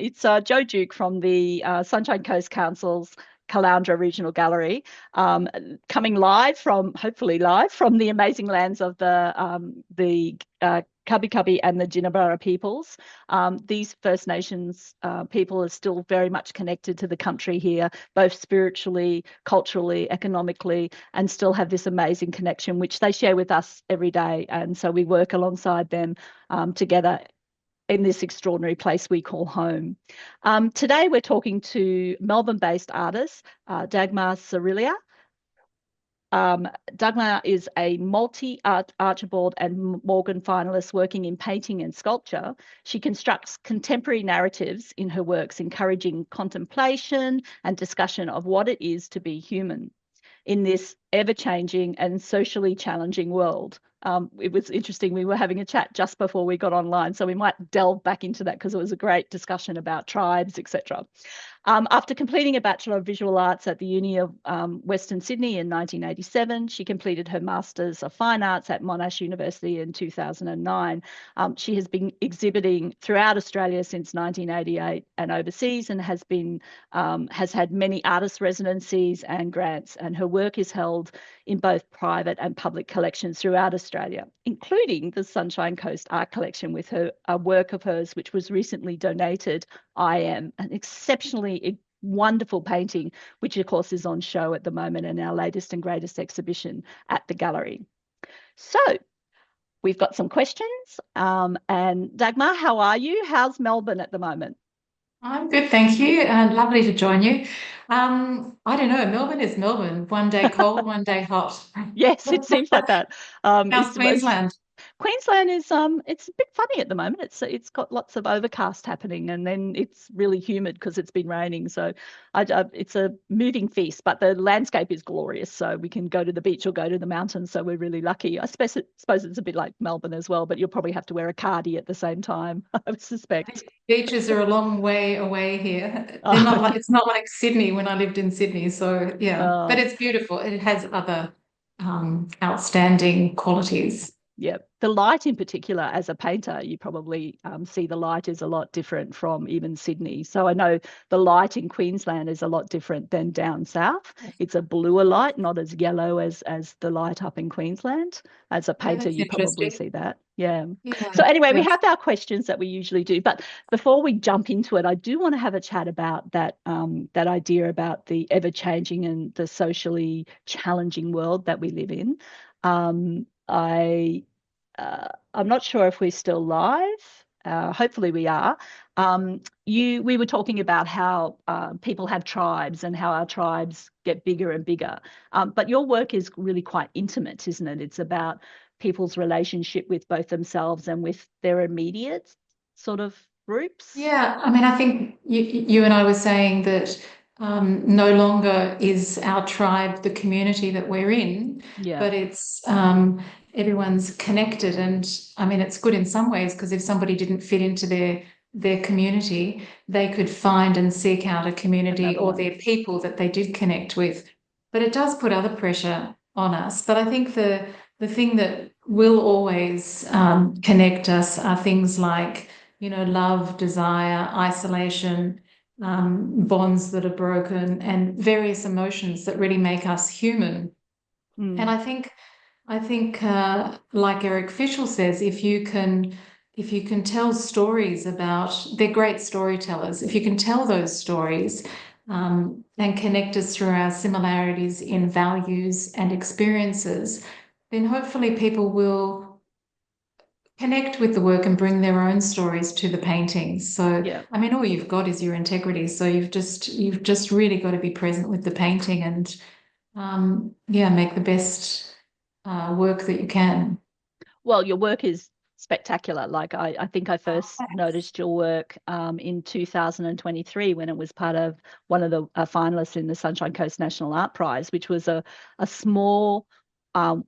It's Joe Duke from the Sunshine Coast Council's Caloundra Regional Gallery, coming hopefully live from the amazing lands of the Cubby Cubby and the Jinnabara peoples. These First Nations people are still very much connected to the country here, both spiritually, culturally, economically, and still have this amazing connection, which they share with us every day. And so we work alongside them together in this extraordinary place we call home. Today we're talking to Melbourne-based artist Dagmar Cyrulla. Dagmar is a multi-Archibald and Morgan finalist working in painting and sculpture. She constructs contemporary narratives in her works, encouraging contemplation and discussion of what it is to be human in this ever-changing and socially challenging world. It was interesting. We were having a chat just before we got online, so we might delve back into that because it was a great discussion about tribes, etc. After completing a Bachelor of Visual Arts at the Uni of Western Sydney in 1987, she completed her Masters of Fine Arts at Monash University in 2009. She has been exhibiting throughout Australia since 1988 and overseas, and has had many artist residencies and grants, and her work is held in both private and public collections throughout Australia, including the Sunshine Coast Art Collection with a work of hers, which was recently donated. I Am, an exceptionally wonderful painting, which of course is on show at the moment in our latest and greatest exhibition at the gallery. So we've got some questions. And Dagmar, how are you? How's Melbourne at the moment? I'm good, thank you. Lovely to join you. I don't know, Melbourne is Melbourne. One day cold, one day hot. Yes, it seems like that. How's It's Queensland? Queensland is it's a bit funny at the moment. It's got lots of overcast happening, and then it's really humid because it's been raining. So it's a moving feast, but the landscape is glorious. So we can go to the beach or go to the mountains. So we're really lucky. I suppose it's a bit like Melbourne as well, but you'll probably have to wear a cardi at the same time, I would I think suspect. beaches are a long way away here. They're Oh, not like it's not like Sydney when I lived in Sydney. So yeah, but oh, it's beautiful. It has other outstanding qualities. yeah, the light in particular, as a painter, you probably see the light is a lot different from even Sydney. So I know the light in Queensland is a lot different than down south. It's a bluer light, not as yellow as the light up in Queensland. As a Yeah, painter, that's you probably interesting. see that. Yeah. Yeah, So anyway, we yeah. have our questions that we usually do, but before we jump into it, I do want to have a chat about that idea about the ever-changing and the socially challenging world that we live in. I'm not sure if we're still live. Hopefully we are. We were talking about how people have tribes and how our tribes get bigger and bigger. But your work is really quite intimate, isn't it? It's about people's relationship with both themselves and with their immediate sort of groups. Yeah, I mean, I think you and I were saying that no longer is our tribe the community that we're in, Yeah, but it's everyone's connected. And I mean, it's good in some ways because if somebody didn't fit into their community, they could find and seek out a community another or one. their people that they did connect with. But it does put other pressure on us. But I think the thing that will always connect us are things like love, desire, isolation, bonds that are broken, and various emotions that really make us human. And Mm, I think, like Eric Fischel says, if you can tell stories about, they're great storytellers. If you can tell those stories and connect us through our similarities in values and experiences, then hopefully people will connect with the work and bring their own stories to the paintings. So, yeah. I mean, all you've got is your integrity. So you've just really got to be present with the painting and yeah, make the best work that you can. Well, your work is spectacular. Like I think I first noticed your work in 2023 when it was part of one of the finalists in the Sunshine Coast National Art Prize, which was a small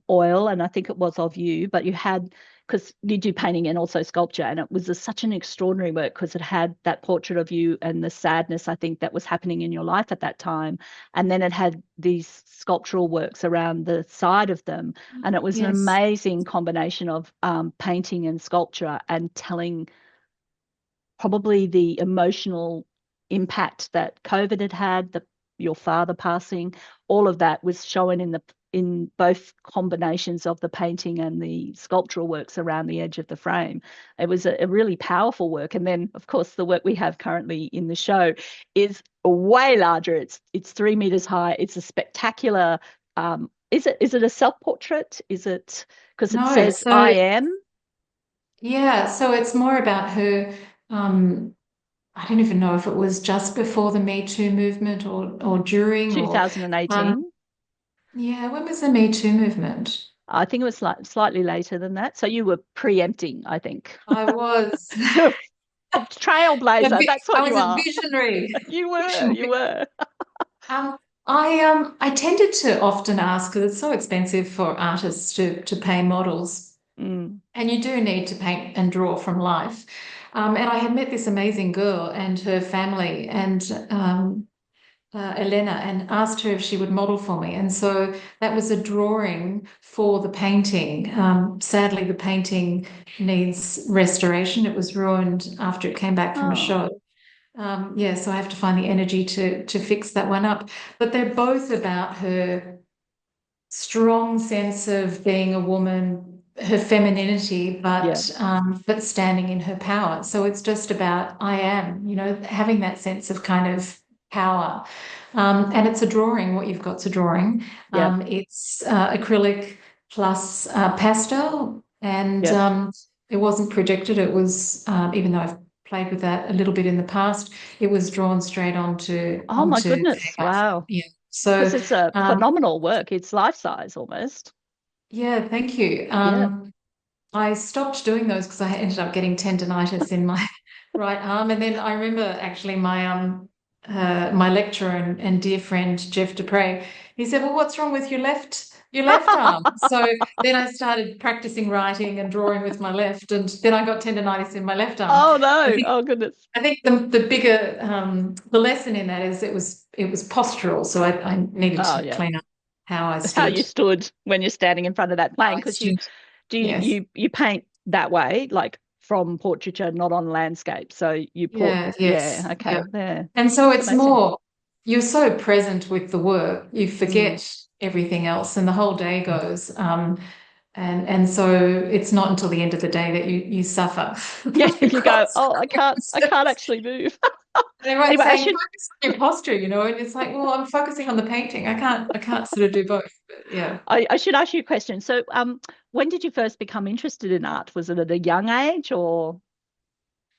oil, and I think it was of you, but you had because you do painting and also sculpture, and it was such an extraordinary work because it had that portrait of you and the sadness I think that was happening in your life at that time, and then it had these sculptural works around the side of them, and it was an Yes. amazing combination of painting and sculpture and telling probably the emotional impact that COVID had had, your father passing, all of that was shown in both combinations of the painting and the sculptural works around the edge of the frame. It was a really powerful work. And then, of course, the work we have currently in the show is way larger. It's 3 meters high. It's a spectacular. Is it a self-portrait? Is it because it No, says so I am yeah, so it's more about her. Um, I don't even know if it was just before the Me Too movement or during or 2018? yeah, when was the Me Too movement? I think it was slightly later than that. So you were preempting, I think. I was You're a trailblazer. That's I what you was a are. visionary. You were. You Visionary. were. Um, I tended to often ask because it's so expensive for artists to pay models, Mm. and you do need to paint and draw from life. And I had met this amazing girl and her family, and Elena, and asked her if she would model for me. And so that was a drawing for the painting. Sadly, the painting needs restoration. It was ruined after it came back from a Oh, show. Yeah, so I have to find the energy to fix that one up. But they're both about her strong sense of being a woman, her femininity, yeah. but standing in her power. So it's just about I am, having that sense of kind of power. And it's a drawing. What you've got's a drawing. Yep. It's acrylic plus pastel, and Yep. it wasn't projected. It was even though I've played with that a little bit in the past, it was drawn straight onto Oh my onto goodness. canvas. Wow. Yeah. Because So it's a um, phenomenal work. It's life size almost. yeah, thank you. Yeah. I stopped doing those because I ended up getting tendonitis in my right arm. And then I remember actually my lecturer and dear friend Jeff Dupre, he said, "Well, what's wrong with your left arm?" So then I started practicing writing and drawing with my left, and then I got tendonitis in my left arm. Oh I no. think Oh goodness. I think the bigger the lesson in that is it was postural. So I needed Oh to yeah. clean up how I How stood. you stood when you're standing in front of that How plane I because stood. do you, Yes. you paint that way, like from portraiture, not on landscape. So Yeah, yeah, yes. Yeah. okay, there. And so That's it's amazing. more, you're so present with the work, you Mm. forget everything else and the whole day goes. And so it's not until the end of the day that you suffer Yeah, the you go, oh, I can't consequences. actually move. They might Anyway, I say, should focus on your posture, and it's like, well, I'm focusing on the painting. I can't sort of do both. But yeah. I should ask you a question. So, when did you first become interested in art? Was it at a young age or?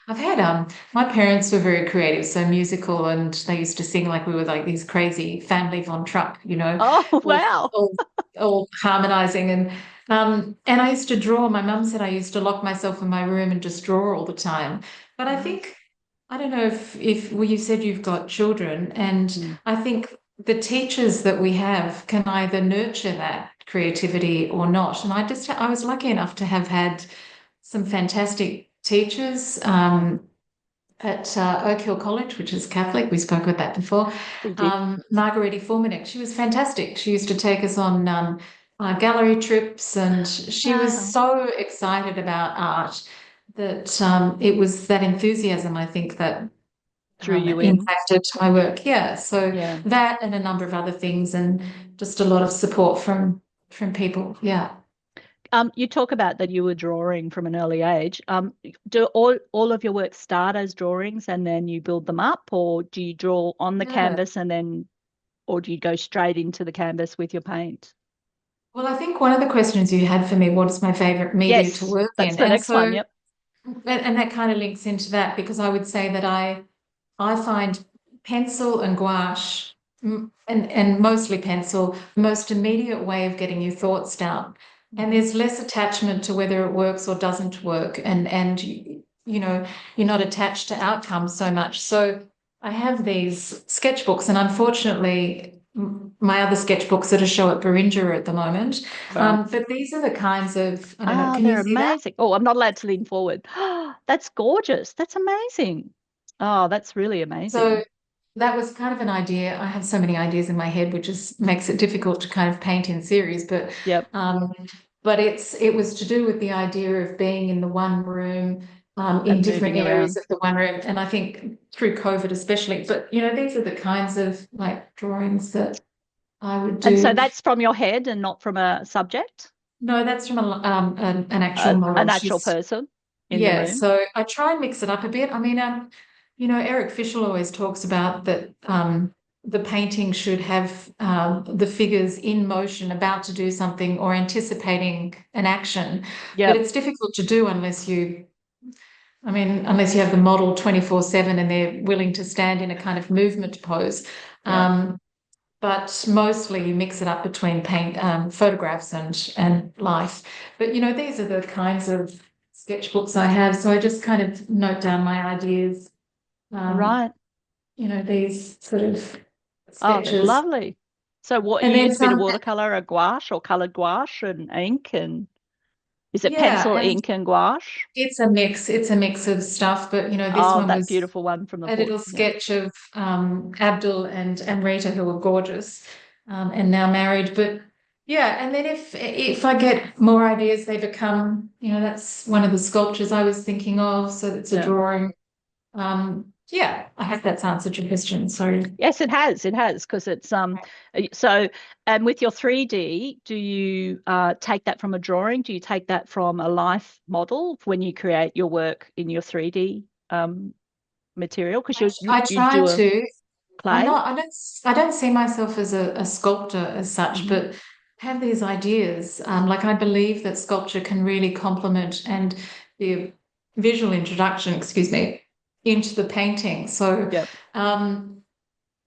I've had my parents were very creative, so musical, and they used to sing like we were like these crazy family von Truck, Oh, all wow. all, all harmonizing and I used to draw. My mum said I used to lock myself in my room and just draw all the time. But I Mm. think I don't know if well, you said you've got children, and Mm. I think the teachers that we have can either nurture that creativity or not. And I was lucky enough to have had some fantastic teachers at Oak Hill College, which is Catholic. We spoke about that before. We did. Margarete Formanek, she was fantastic. She used to take us on gallery trips, and she was Wow. so excited about art that it was that enthusiasm, I think, that Drew you in. impacted my work. Yeah, so Yeah. that and a number of other things, and just a lot of support from people. Yeah. You talk about that you were drawing from an early age. Do all of your work start as drawings and then you build them up, or do you draw on the Yeah. canvas or do you go straight into the canvas with your paint? Well, I think one of the questions you had for me, what is my favorite media to Yes, work that's in? the And next one. so, Yep. and that kind of links into that because I would say that I find pencil and gouache, and mostly pencil, the most immediate way of getting your thoughts down. And Mhm. there's less attachment to whether it works or doesn't work, and you're not attached to outcomes so much. So I have these sketchbooks, and unfortunately, my other sketchbooks that are show at Beringa at the moment. Right. But these are the kinds of, I don't know, Ah, can you they're see that? amazing. Oh, I'm not allowed to lean forward. That's gorgeous. That's amazing. Oh, that's really So amazing. that was kind of an idea. I have so many ideas in my head, which is makes it difficult to kind of paint in series. Yep. Um, but it was to do with the idea of being in the one room in and different moving areas around. of the one room. And I think through COVID especially, but these are the kinds of like drawings that I would And so do. that's from your head and not from a subject, No, that's from an actual a model. natural She's person in the Yeah, room. so I try and mix it up a bit. I mean, Eric Fischel always talks about that the painting should have the figures in motion, about to do something or anticipating an action. But Yep. it's difficult to do unless you have the model 24/7 and they're willing to stand in a kind of movement pose. Yep. Um, but mostly you mix it up between photographs and life. But these are the kinds of sketchbooks I have, so I just kind of note down my ideas. Um, Right. these sort of Oh, they're sketches, lovely. So what and you then use a bit of some. watercolor, a gouache or colored gouache and ink, and is it Yeah, pencil, and ink, and gouache? it's a mix. It's a mix of stuff, but this Oh, one that was beautiful one from the a port. little Yeah. sketch of Abdul and Rita, who are gorgeous, and now married. But yeah, and then if I get more ideas, they become, that's one of the sculptures I was thinking of. So it's a Yeah. drawing. Yeah, I hope that's answered your question. Sorry. Yes, it has. It has because it's so and with your 3D, do you take that from a drawing? Do you take that from a life model when you create your work in your 3D material? Because I you try do a to. I'm clay. not. I don't see myself as a sculptor as such, Hmm. but have these ideas. Like I believe that sculpture can really complement and be a visual introduction, excuse me, into the painting. So Yep. um,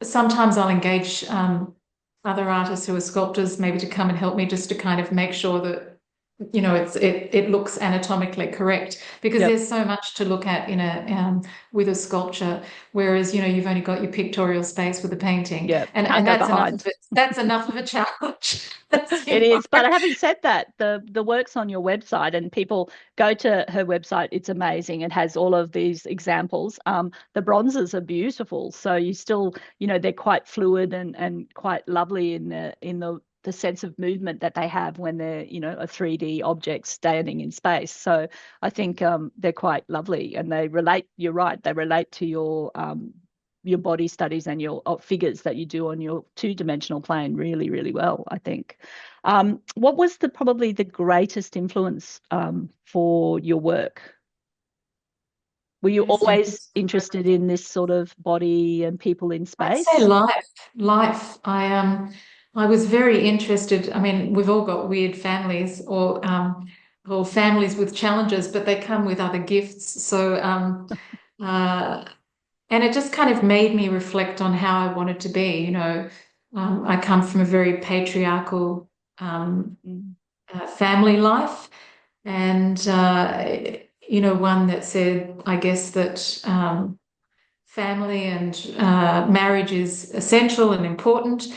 sometimes I'll engage other artists who are sculptors maybe to come and help me just to kind of make sure that it looks anatomically correct, because Yep. there's so much to look at in a with a sculpture, whereas you've only got your pictorial space with a painting, Yep. and Can't go that's enough of behind. it. That's enough of a challenge. That's, It is, but having said that, the work's on your website, and people go to her website. It's amazing. It has all of these examples. The bronzes are beautiful, so you still, they're quite fluid and quite lovely in the sense of movement that they have when they're, a 3D object standing in space. So I think they're quite lovely, and they relate. You're right. They relate to your body studies and your figures that you do on your two-dimensional plane really, really well, I think. What was probably the greatest influence for your work? Were you Greatest always influence. interested in this sort of body and people in I'd say space? life. I was very interested. I mean, we've all got weird families or families with challenges, but they come with other gifts. So uh, and it just kind of made me reflect on how I wanted to be. I come from a very patriarchal um, Mm. family life, and one that said, I guess that. Family and marriage is essential and important.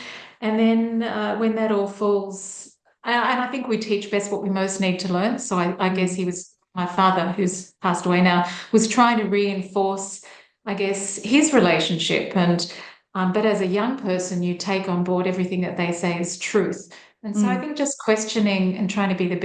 And then when that all falls, and I think we teach best what we most need to learn. So I guess Mm. he was, my father, who's passed away now, was trying to reinforce, I guess, his relationship. And but as a young person, you take on board everything that they say is truth. And so I Mm. think just questioning and trying to be the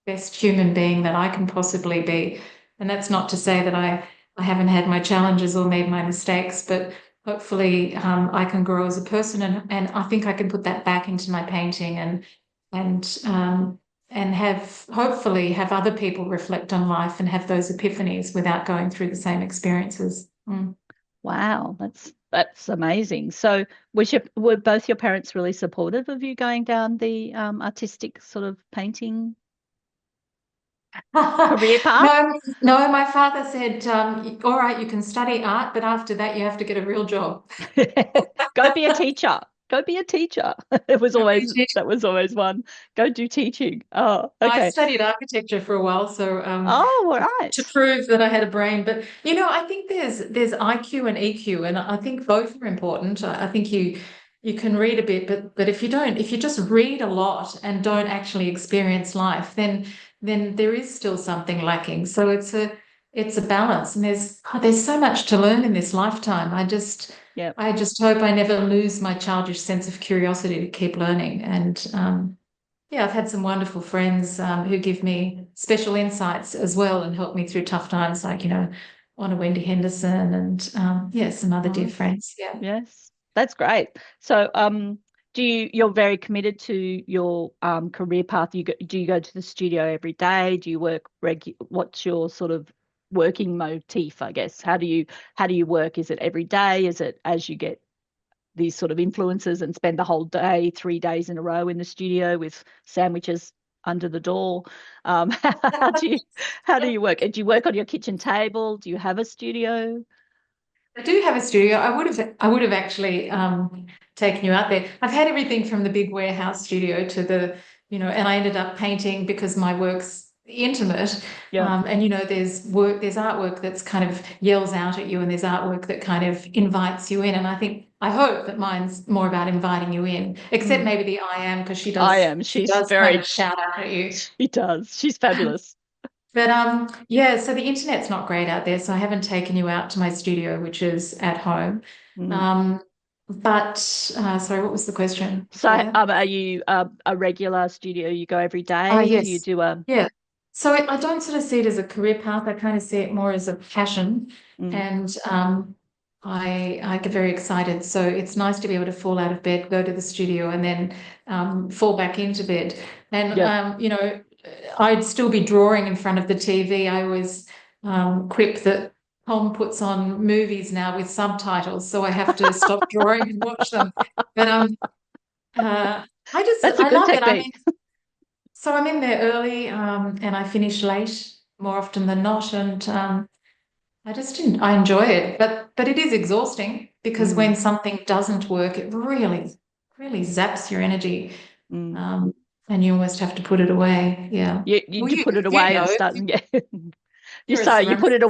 best human being that I can possibly be. And that's not to say that I haven't had my challenges or made my mistakes, but hopefully I can grow as a person, and I think I can put that back into my painting and and have hopefully have other people reflect on life and have those epiphanies without going through the same experiences. Mm. Wow, that's amazing. So, were both your parents really supportive of you going down the artistic sort of painting career path? No, no, my father said, all right, you can study art, but after that, you have to get a real job. Go be a teacher. Go be a teacher. It was Go be a always teacher. that was always one. Go do teaching. Oh, I okay. studied architecture for a while, so Oh, all to right. prove that I had a brain. But I think there's IQ and EQ, and I think both are important. I think you can read a bit, but if you just read a lot and don't actually experience life, then there is still something lacking. So it's a balance, and there's so much to learn in this lifetime. Yep. I just hope I never lose my childish sense of curiosity to keep learning. And yeah, I've had some wonderful friends who give me special insights as well and help me through tough times, like, Honor Wendy Henderson and yeah, some other dear Nice. friends. Yeah. Yes, that's great. So, you're very committed to your career path. Do you go to the studio every day? Do you work what's your sort of working motif, I guess? How do you work? Is it every day? Is it as you get these sort of influences and spend the whole day, 3 days in a row in the studio with sandwiches under the door? How do you work? Do you work on your kitchen table? Do you have a studio? I do have a studio. I would have actually taken you out there. I've had everything from the big warehouse studio to and I ended up painting because my work's intimate. Yeah. And there's artwork that's kind of yells out at you, and there's artwork that kind of invites you in. And I hope that mine's more about inviting you in, except Mm. maybe the I am, because she I does am. she She's does kind of very, shout out at you. she does. She's fabulous. But yeah, so the internet's not great out there, so I haven't taken you out to my studio, which is at home. Mm. Um, but sorry, what was the question So, before that? are you a regular studio? You go every Oh, day? Do you yes. do a? Yeah. So I don't sort of see it as a career path. I kind of see it more as a passion. Mm. And I get very excited. So it's nice to be able to fall out of bed, go to the studio, and then fall back into bed. And, Yep. I'd still be drawing in front of the TV. I always quip that Tom puts on movies now with subtitles, so I have to stop drawing and watch them. But That's a I good love it. technique. So I'm in there early, and I finish late more often than not, and I enjoy it, but it is exhausting because Mm. when something doesn't work, it really, really zaps your energy, Mm. and you almost have to put it away. Yeah. You Well, you put it you away and know, start. Yeah. you're a You put ceramic. it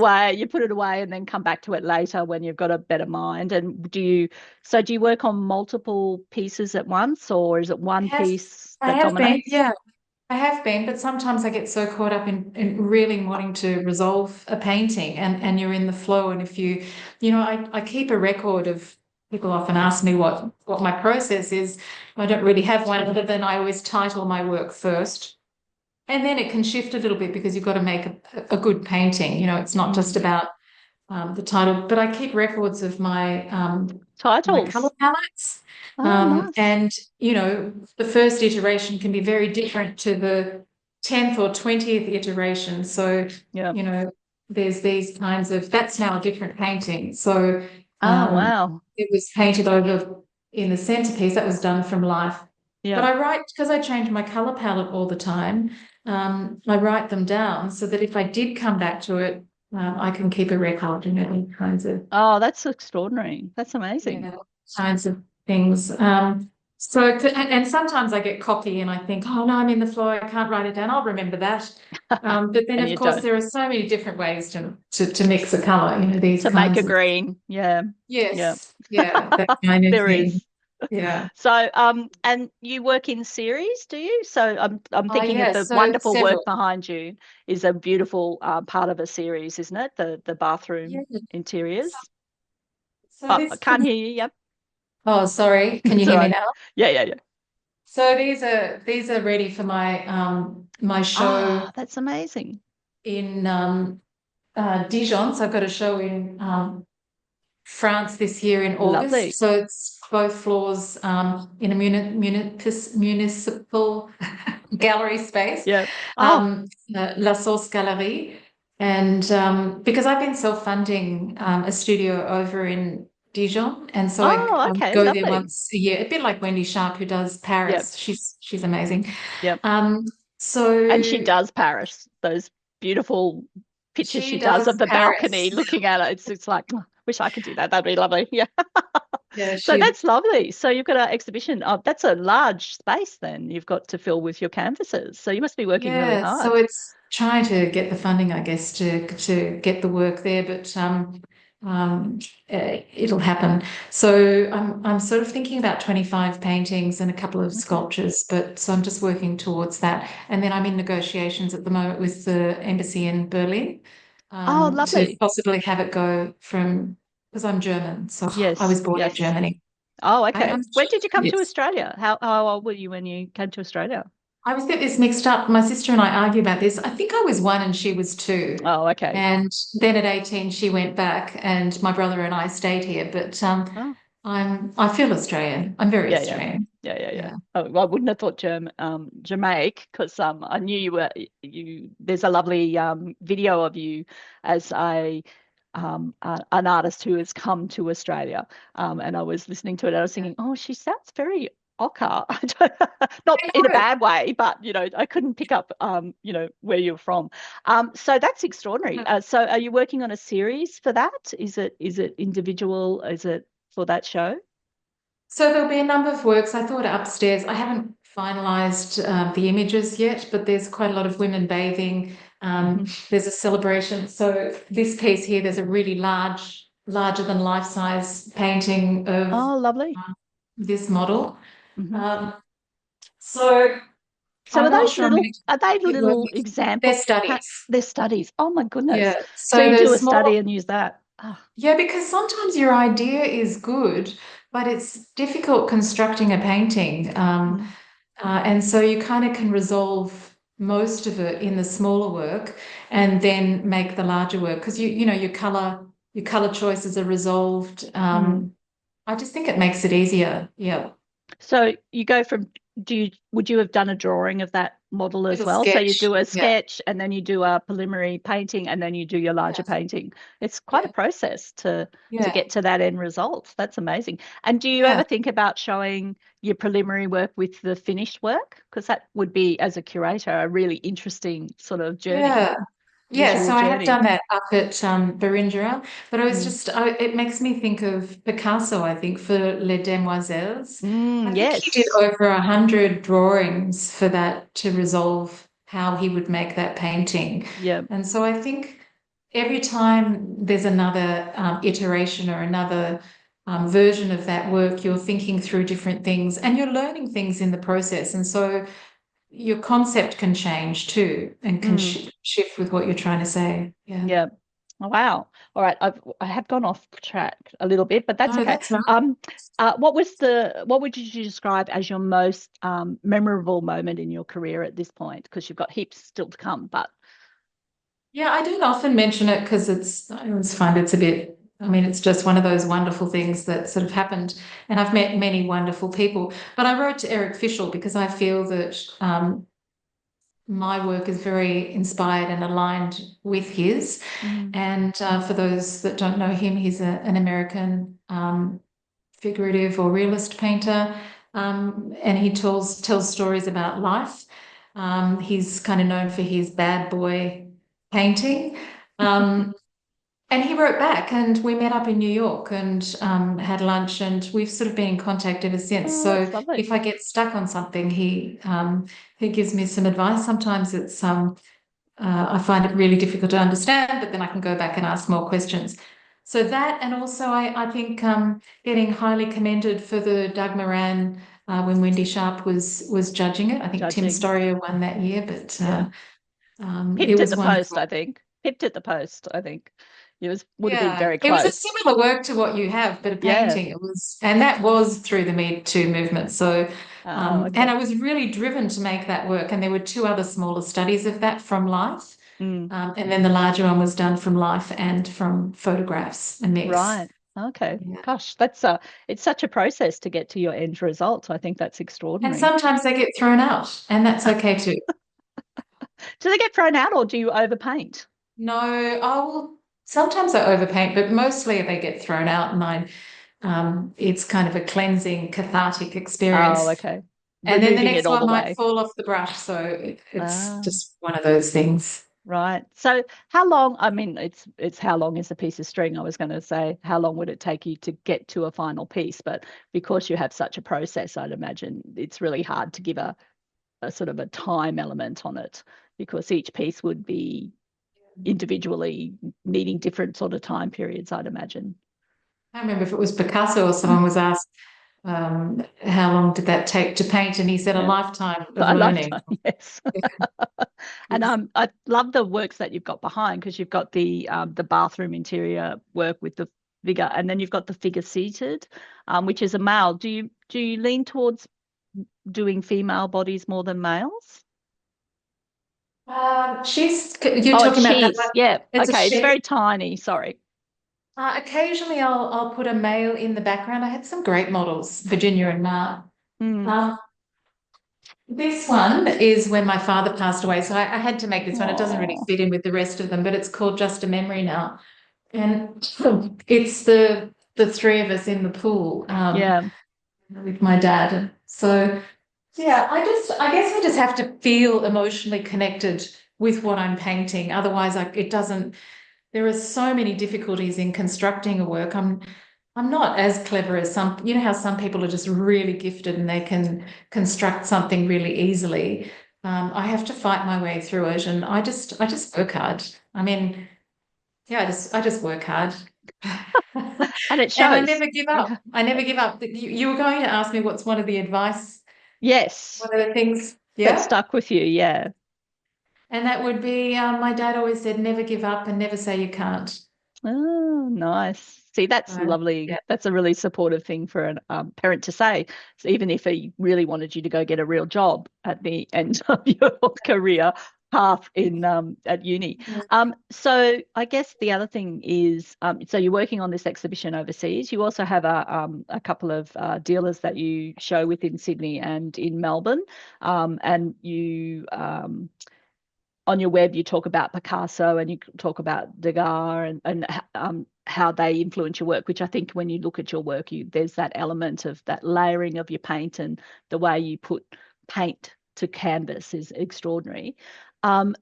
away, and then come back to it later when you've got a better mind. And do you work on multiple pieces at once, or is it I one have, piece I that have been, dominates? yeah. I have been, but sometimes I get so caught up in really wanting to resolve a painting, and you're in the flow. And if I keep a record of, people often ask me what my process is. I don't really have one, other than I always title my work first. And then it can shift a little bit because you've got to make a good painting. It's not just Mm. about the title, but I keep records of my color Titles. palettes. Oh, nice. And the first iteration can be very different to the 10th or 20th iteration. So, Yeah. you know, there's these kinds of, that's now a different painting. So Oh, um, wow. it was painted over in the centerpiece. That was done from life. But Yeah. I write, because I change my color palette all the time, I write them down so that if I did come back to it, I can keep a record, kinds of, Oh, that's extraordinary. That's amazing. yeah, kinds of things. And sometimes I get cocky and I think, oh no, I'm in the flow. I can't write it down. I'll remember that. But then, And of you course, don't. there are so many different ways to mix a color. These To make a kinds of, green. Yeah. Yeah. yes, yeah, that kind of There thing. is. Yeah. So, and you work in series, do you? So I'm thinking of the Yes. So wonderful several. work behind you is a beautiful part of a series, isn't it? The Yeah. bathroom So, interiors. so Oh, I this. can't hear you. Yep. Oh, sorry. Can you It's all hear me right. now? Yeah, yeah, yeah. So these are ready for my show Ah, that's amazing. in Dijon. So I've got a show in France this year in August. Lovely. So it's both floors in a municipal gallery space, Yeah. Oh, um, La Source Galerie. And because I've been self-funding a studio over in Dijon, and so I oh, okay, go there lovely. once a year, a bit like Wendy Sharp, who does Yep, Paris. She's amazing. yep. Um, And she so does Paris. Those beautiful pictures she she does does of the balcony Paris. looking at it. It's like, "Oh, wish I could do that. That'd be lovely." Yeah. Yeah, So she's that's lovely. So you've got an exhibition. Oh, that's a large space then you've got to fill with your canvases. So you must be working really Yeah, so hard. it's trying to get the funding, I guess, to get the work there, but it'll happen. So I'm sort of thinking about 25 paintings and a couple of Okay. sculptures, but so I'm just working towards that. And then I'm in negotiations at the moment with the embassy in Berlin, Oh, to lovely. possibly have it go from, because I'm German, so I was Yes, born in yes. Germany. Oh, I, okay. I'm When did you come to yes. Australia? How old were you when you came to Australia? I always get this mixed up. My sister and I argue about this. I think I was 1 and she was 2. Oh, okay. And then at 18, she went back, and my brother and I stayed here. But Oh, I feel Australian. I'm very yeah, yeah. Australian. Yeah. Yeah. Oh, well, I wouldn't have thought Jamaica because I knew you were you. There's a lovely video of you as an artist who has come to Australia, and I was listening to it. And I was Yeah. thinking, oh, she sounds very Ocker, not I in a know. bad way, but I couldn't pick up where you're from. So that's extraordinary. So are you working on a series for that? Is it individual? Is it for that show? So there'll be a number of works. I thought upstairs. I haven't finalized the images yet, but there's quite a lot of women bathing. Hmm. There's a celebration. So this piece here, there's a really larger than life-size painting of Oh, lovely. this model. Hmm. Um, so So I'm not sure I'm going to are they keep working. little Their example studies. their studies? Oh my goodness. Yeah. So So you the do a study small, and use that. Oh, yeah, because sometimes your idea is good, but it's difficult constructing a painting. mm, And so you kind of can resolve most of it in the smaller work and then make the larger work because your color choices are resolved. mm. I just think it makes it easier. Yeah. So you go from would you have done a drawing of that model as Little well? So you sketch. do a Yeah. sketch and then you do a preliminary painting and then you do your larger Yeah. painting. It's quite a Yeah. process to Yeah. get to that end result. That's amazing. And do you ever Yeah. think about showing your preliminary work with the finished work? Because that would be, as a curator, a really interesting sort of journey, Yeah. Yeah, visual so I have journey. done that up at Beringia, but Mm. it makes me think of Picasso, I think, for Les Demoiselles. I think he did Yes. over 100 drawings for that to resolve how he would make that painting. Yeah. And so I think every time there's another iteration or another version of that work, you're thinking through different things and you're learning things in the process. And so your concept can change too and can Mm. shift with what you're trying to say. Yeah. Yeah. Oh, wow. All right. I have gone off track a little bit, but that's No, okay. that's right. What would you describe as your most memorable moment in your career at this point? Because you've got heaps still to come, but Yeah, I don't often mention it because I always find it's a bit, I mean, it's just one of those wonderful things that sort of happened. And I've met many wonderful people. But I wrote to Eric Fischel because I feel that my work is very inspired and aligned with his. mm, And for those that don't know him, he's an American figurative or realist painter, and he tells stories about life. He's kind of known for his bad boy painting. Um, and he wrote back, and we met up in New York and had lunch, and we've sort of been in contact ever since. oh, So that's lovely. if I get stuck on something, he gives me some advice. Sometimes I find it really difficult to understand, but then I can go back and ask more questions. So that, and also I think getting highly commended for the Dagmar when Wendy Sharp was judging it. I think Tim Judging. Story won that year, but Yeah. it Pipped at was the post, wonderful. I think. Pipped at the post, I think. It would have been Yeah, very it was a close. similar work to what you have, but a Yeah. painting. It was, and that was through the Me Too movement. So, Oh, and I okay. was really driven to make that work. And there were two other smaller studies of that from life. Mm, And then the larger one was done from life and from photographs, a mix. right. Okay. Yeah. Gosh, it's such a process to get to your end result. I think that's And extraordinary. sometimes they get thrown out, and that's okay too. Do they get thrown out or do you overpaint? No, sometimes I overpaint, but mostly they get thrown out, and it's kind of a cleansing, cathartic Oh, experience. okay. And then the Removing it next all the one might way. fall off the brush, so it's Ah, just one of those things. right. So how long, I mean, it's how long is a piece of string? I was going to say, how long would it take you to get to a final piece? But because you have such a process, I'd imagine it's really hard to give a sort of a time element on it because each piece would be individually needing different sort of time periods, I'd imagine. I remember if it was Picasso or someone was asked, how long did that take to paint? And he said a Yeah. lifetime of A learning. lifetime, yes. And I love the works that you've got behind because you've got the bathroom interior work with the figure, and then you've got the figure seated, which is a male. Do you lean towards doing female bodies more than males? You're Oh, it's talking about that she's. one. Yeah. It's a Okay. It's she. very tiny. Sorry. Occasionally, I'll put a male in the background. I had some great models, Virginia and Mark. Mm. Um, this one is when my father passed away, so I had to make this one. It doesn't really Oh, fit in with the rest of them, but it's called Just a Memory now, and it's the three of us in the pool yeah. with my dad. So yeah, I guess I just have to feel emotionally connected with what I'm painting. Otherwise, it doesn't. There are so many difficulties in constructing a work. I'm not as clever as some, you know how some people are just really gifted and they can construct something really easily. I have to fight my way through it, and I just work hard. I mean, yeah, I just work hard. And it And I shows. never give up. Yeah. I never give up. You were going to ask me what's one of the advice, Yes. one of the things, That yeah? stuck with you. Yeah. And that would be my dad always said, never give up and never say you can't. Oh, nice. See, that's So, lovely. yeah. That's a really supportive thing for a parent to say. So even if he really wanted you to go get a real job at the end of your career path in at uni. So I guess the other thing is, so you're working on this exhibition overseas. You also have a couple of dealers that you show within Sydney and in Melbourne, and you on your web, you talk about Picasso and you talk about Degas and how they influence your work, which I think when you look at your work, there's that element of that layering of your paint and the way you put paint to canvas is extraordinary. Um,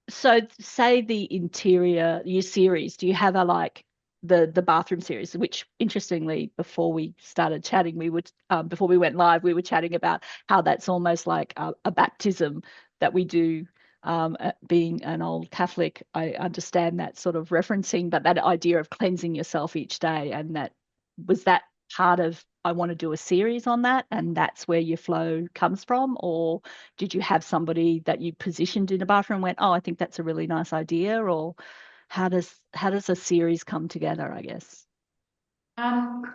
so say the interior, your series, do you have a like the bathroom series, which interestingly, before we started chatting, we would before we went live, we were chatting about how that's almost like a baptism that we do. Being an old Catholic, I understand that sort of referencing, but that idea of cleansing yourself each day, and that was that part of I want to do a series on that, and that's where your flow comes from, or did you have somebody that you positioned in a bathroom and went, oh, I think that's a really nice idea? Or how does a series come together, I guess?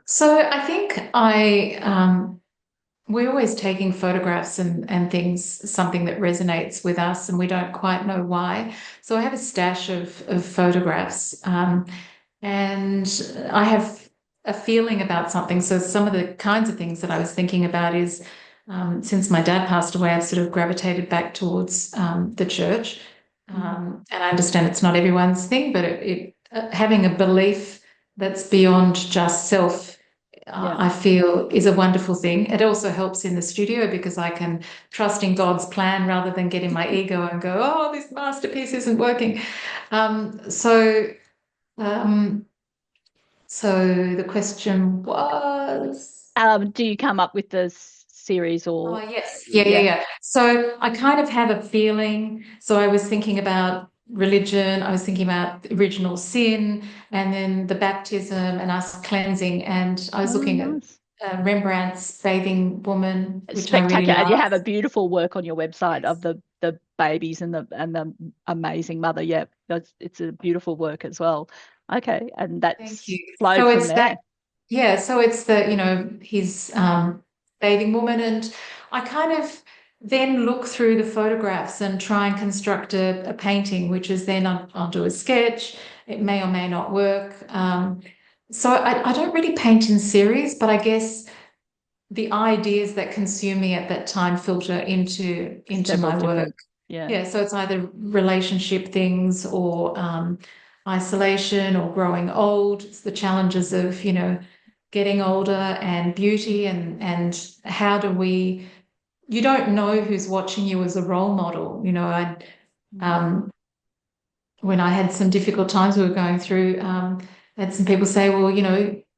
So I think we're always taking photographs and things, something that resonates with us, and we don't quite know why. So I have a stash of photographs, and I have a feeling about something. So some of the kinds of things that I was thinking about is, since my dad passed away, I've sort of gravitated back towards the church. Mm. And I understand it's not everyone's thing, but having a belief that's beyond just self, Yeah. I feel is a wonderful thing. It also helps in the studio because I can trust in God's plan rather than get in my ego and go, oh, this masterpiece isn't working. Um, so, um, so the question was. Do you come up with the series Oh, or yes. Yeah, yeah, yeah? yeah. So I kind of have a feeling. So I was thinking about religion, I was thinking about original sin, and then the baptism and us cleansing. And I was Oh, looking at nice. Rembrandt's Bathing Woman, which I really Spectacular. And you love. have a beautiful work on your website of Yes. the babies and the amazing mother. Yeah, it's a beautiful work as well. Okay, and Thank you. that's flowed So from it's there. that, yeah. So it's the, his bathing woman. And I kind of then look through the photographs and try and construct a painting, which is then I'll do a sketch. It may or may not work. So I don't really paint in series, but I guess the ideas that consume me at that time filter into Several my work. different, yeah. Yeah, so it's either relationship things or isolation or growing old. It's the challenges of, getting older and beauty and how do we, you don't know who's watching you as a role model. Mm. Um, when I had some difficult times we were going through, I had some people say, well,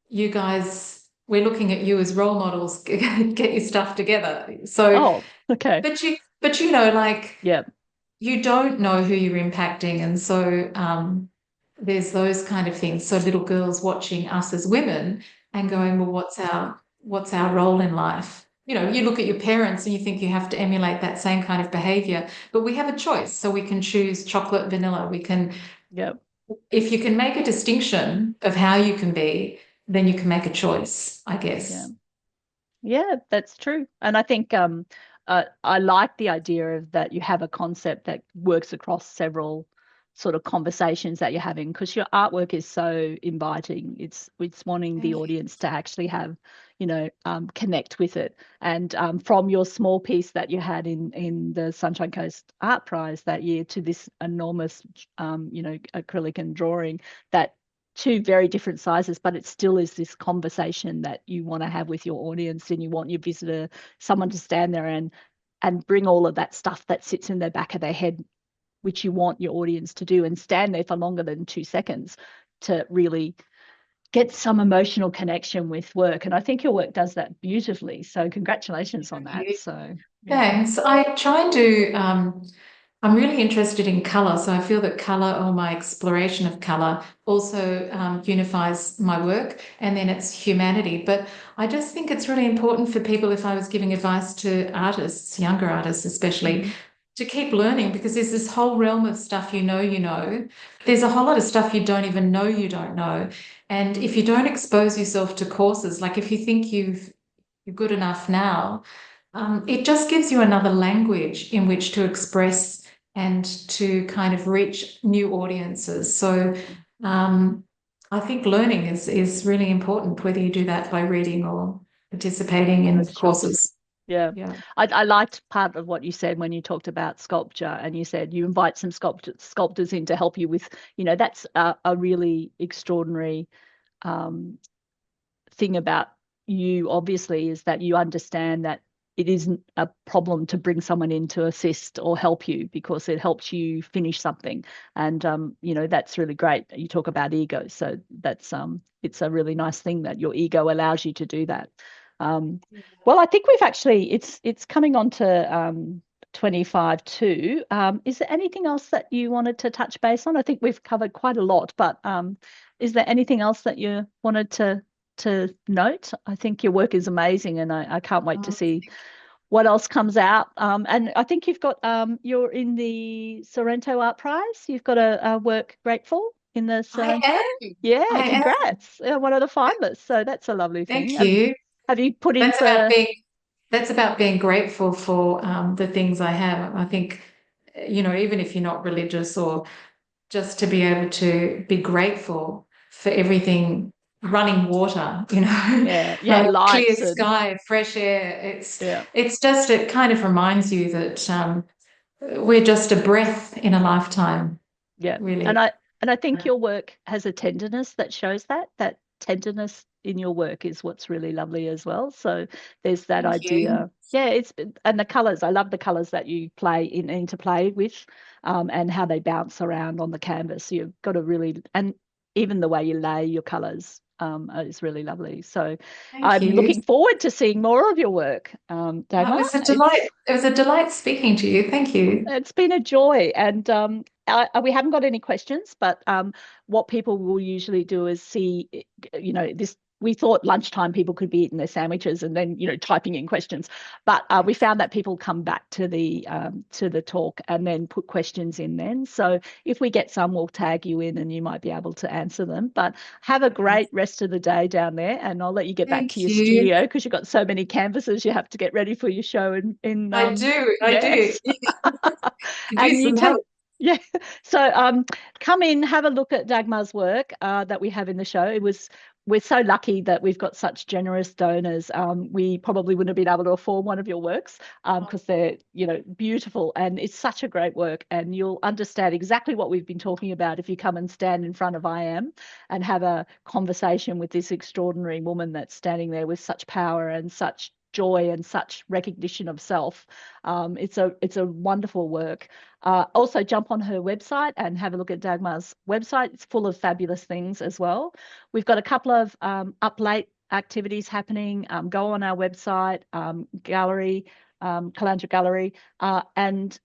you guys, we're looking at you as role models, get your stuff together. So, Oh, okay. like, Yeah. you don't know who you're impacting. And so there's those kind of things. So little girls watching us as women and going, well, what's our role in life? You look at your parents and you think you have to emulate that same kind of behavior, but we have a choice. So we can choose chocolate, vanilla. Yeah. If you can make a distinction of how you can be, then you can make a choice, I Yeah. guess. Yeah, that's true. And I think I like the idea of that you have a concept that works across several sort of conversations that you're having because your artwork is so inviting. It's wanting the Thank you. audience to actually have, connect with it. And from your small piece that you had in the Sunshine Coast Art Prize that year to this enormous, acrylic and drawing that two very different sizes, but it still is this conversation that you want to have with your audience and you want your visitor, someone to stand there and bring all of that stuff that sits in the back of their head, which you want your audience to do and stand there for longer than 2 seconds to really get some emotional connection with work. And I think your work does that beautifully. So congratulations on Thank that. you. So yeah. Thanks. I try and do, I'm really interested in color. So I feel that color or my exploration of color also unifies my work and then it's humanity. But I just think it's really important for people, if I was giving advice to artists, younger artists especially, Mm. to keep learning because there's this whole realm of stuff you know. There's a whole lot of stuff you don't even know you don't know. And if you don't expose yourself to courses, like if you think you're good enough now, it just gives you another language in which to express and to kind of reach new audiences. So I think learning is really important, whether you do that by reading or participating in For sure. courses. Yeah. Yeah. I liked part of what you said when you talked about sculpture and you said you invite some sculptors in to help you with, that's a really extraordinary um, thing about you, obviously, is that you understand that it isn't a problem to bring someone in to assist or help you because it helps you finish something. And, that's really great. You talk about ego. So it's a really nice thing that your ego allows you to do that. Um, well, I think we've actually, it's coming on to 25 too. Is there anything else that you wanted to touch base on? I think we've covered quite a lot, but is there anything else that you wanted to note? I think your work is amazing, and I can't wait to Um, see what else comes out. And I think you're in the Sorrento Art Prize. You've got a work Grateful in the I Sorrento. am. Yeah, I am. congrats. One of the finalists. So that's a lovely thing. Thank you. Have you put in That's about for? being that's about being grateful for the things I have. I think, even if you're not religious or just to be able to be grateful for everything, running water, Yeah, yeah, clear lights and sky, fresh air. yeah. It kind of reminds you that we're just a breath in a lifetime, Yeah. And really. I think your work has a tenderness that shows that tenderness in your work is what's really lovely as well. So there's that Thank you. idea. Yeah, and the colors. I love the colors that you play in interplay with, and how they bounce around on the canvas. So you've got a really and even the way you lay your colors is really lovely. So Thank I'm you. looking forward to seeing more of your work, It Dagmar. was a delight. It was a delight speaking to you. Thank you. It's been a joy. And we haven't got any questions, but what people will usually do is see, this. We thought lunchtime people could be eating their sandwiches and then, typing in questions. But we found that people come back to the talk and then put questions in then. So if we get some, we'll tag you in and you might be able to answer them. But have a great rest of the day down there, and I'll let you get back to Thank your you. studio because you've got so many canvases you have to get ready for your show in I do. I do. yes. Could use And you some take help. yeah. So come in, have a look at Dagmar's work that we have in the show. We're so lucky that we've got such generous donors. We probably wouldn't have been able to afford one of your works because they're, beautiful, and it's such a great work. And you'll understand exactly what we've been talking about if you come and stand in front of I Am and have a conversation with this extraordinary woman that's standing there with such power and such joy and such recognition of self. It's a wonderful work. Also, jump on her website and have a look at Dagmar's website. It's full of fabulous things as well. We've got a couple of up late activities happening. Go on our website, gallery, Calandra Gallery, and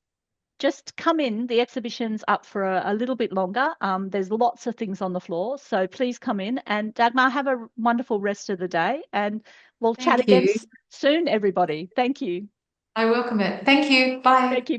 just come in. The exhibition's up for a little bit longer. There's lots of things on the floor, so please come in. And Dagmar, have a wonderful rest of the day, and we'll chat Thank again you. soon, everybody. Thank you. I welcome it. Thank you. Bye. Thank you.